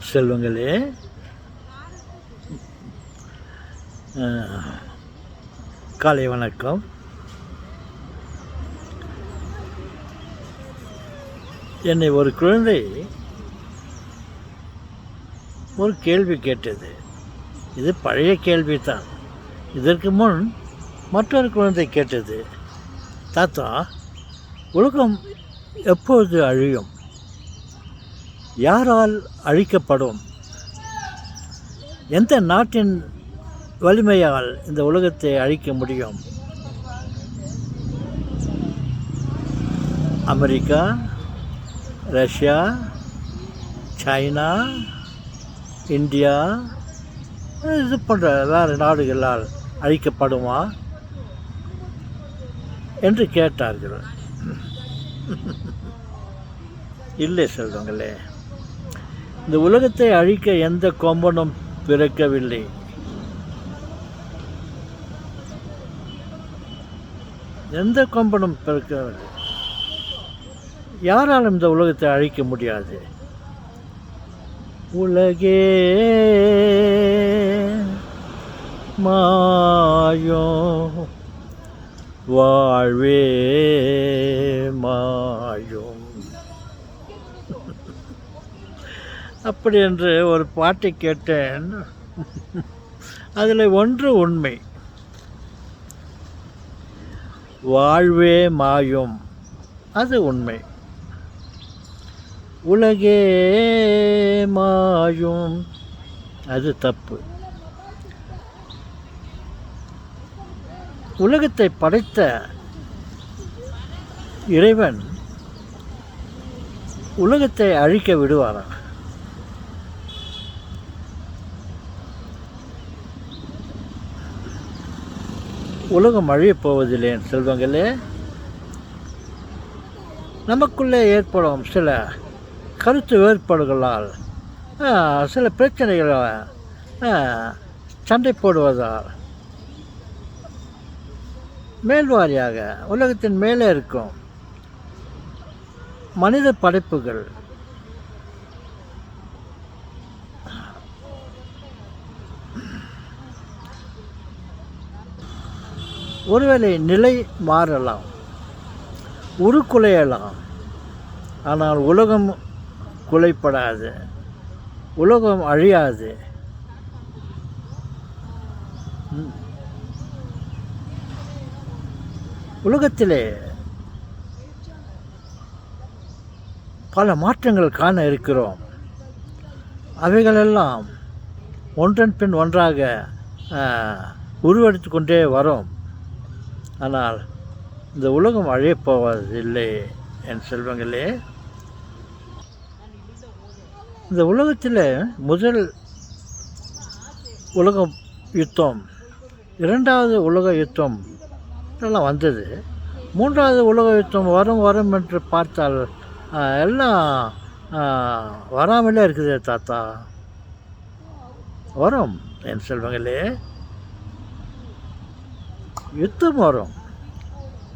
செல்வங்களே, காலை வணக்கம். என்னை ஒரு குழந்தை ஒரு கேள்வி கேட்டது. இது பழைய கேள்விதான். இதற்கு முன் மற்றொரு குழந்தை கேட்டது, தாத்தா, உலகம் எப்போது அழியும்? யாரால் அழிக்கப்படும்? எந்த நாட்டின் வலிமையால் இந்த உலகத்தை அழிக்க முடியும்? அமெரிக்கா, ரஷ்யா, சைனா, இந்தியா, இது போன்ற வேறு நாடுகளால் அழிக்கப்படுமா என்று கேட்டார்கள். இல்லை செல்வங்களே, இந்த உலகத்தை அழிக்க எந்த கொம்பனும் பிறக்கவில்லை. எந்த கொம்பனும் பிறக்கவில்லை. யாராலும் இந்த உலகத்தை அழிக்க முடியாது. உலகே மாயும், வாழ்வே மாயும். அப்படி என்று ஒரு பாட்டை கேட்டேன். அதில் ஒன்று உண்மை. வாழ்வே மாயும், அது உண்மை. உலகே மாயும், அது தப்பு. உலகத்தை படைத்த இறைவன் உலகத்தை அழிக்க விடுவாரா? உலகம் அழியப் போவதில்லை செல்வங்களே. நமக்குள்ளே ஏற்படும் சில கருத்து வேறுபாடுகளால், சில பிரச்சனைகளை சண்டை போடுவதால் மேல்வாரியாக உலகத்தின் மேலே இருக்கும் மனித படைப்புகள் ஒருவேளை நிலை மாறலாம், உருக்குலையலாம். ஆனால் உலகம் குலைப்படாது, உலகம் அழியாது. உலகத்திலே பல மாற்றங்கள் காண இருக்கிறோம். அவைகளெல்லாம் ஒன்றன் பின் ஒன்றாக உருவெடுத்து கொண்டே வரும். ஆனால் இந்த உலகம் அழியப் போவதில்லை என் செல்வங்களே. இந்த உலகத்தில் முதல் உலக யுத்தம், இரண்டாவது உலக யுத்தம் எல்லாம் வந்தது. மூன்றாவது உலக யுத்தம் வரும் என்று பார்த்தால் எல்லாம் வராமலே இருக்குது தாத்தா. வரும் என் செல்வங்களே, யுத்தம் வரும்,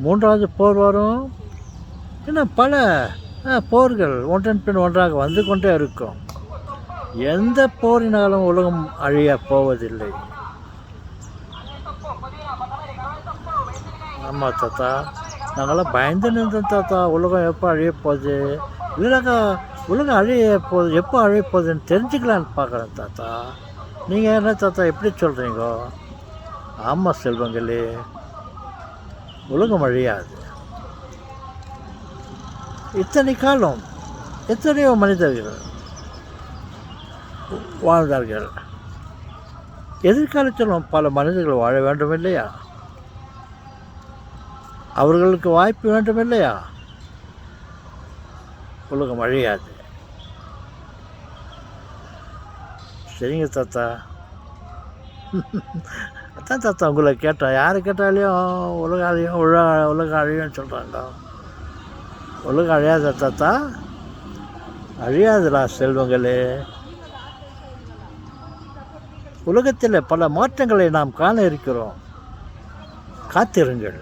மூன்றாவது போர் வரும், இன்னும் பல போர்கள் ஒன்றன் பின் ஒன்றாக வந்து கொண்டே இருக்கும். எந்த போரினாலும் உலகம் அழியப் போவதில்லை. ஆமாம் தாத்தா, நாங்களாம் பயந்து நின்றோம் தாத்தா. உலகம் எப்போ அழிய போகுது, இல்லைனாக்கா உலகம் எப்போ அழிய போகுதுன்னு தெரிஞ்சுக்கலான்னு பார்க்குறேன் தாத்தா. நீங்கள் என்ன தாத்தா எப்படி சொல்கிறீங்க? ஆமாம் செல்வங்களே, உலகம் அழியாது. இத்தனை காலம் எத்தனையோ மனிதர்கள் வாழ்ந்தார்கள். எதிர்காலத்திலும் பல மனிதர்கள் வாழ வேண்டும் இல்லையா? அவர்களுக்கு வாய்ப்பு வேண்டும் இல்லையா? உலகம் அழியாது. சரிங்க தாத்தா. அதான் தாத்தா உங்களை கேட்டேன். யாரை கேட்டாலையும் உலகம் அழியும் உலகம் அழியும்னு சொல்கிறாங்க. உலகம் அழியாத தாத்தா, அழியாதுடா செல்வங்களே. உலகத்தில் பல மாற்றங்களை நாம் காண இருக்கிறோம். காத்திருங்கள்.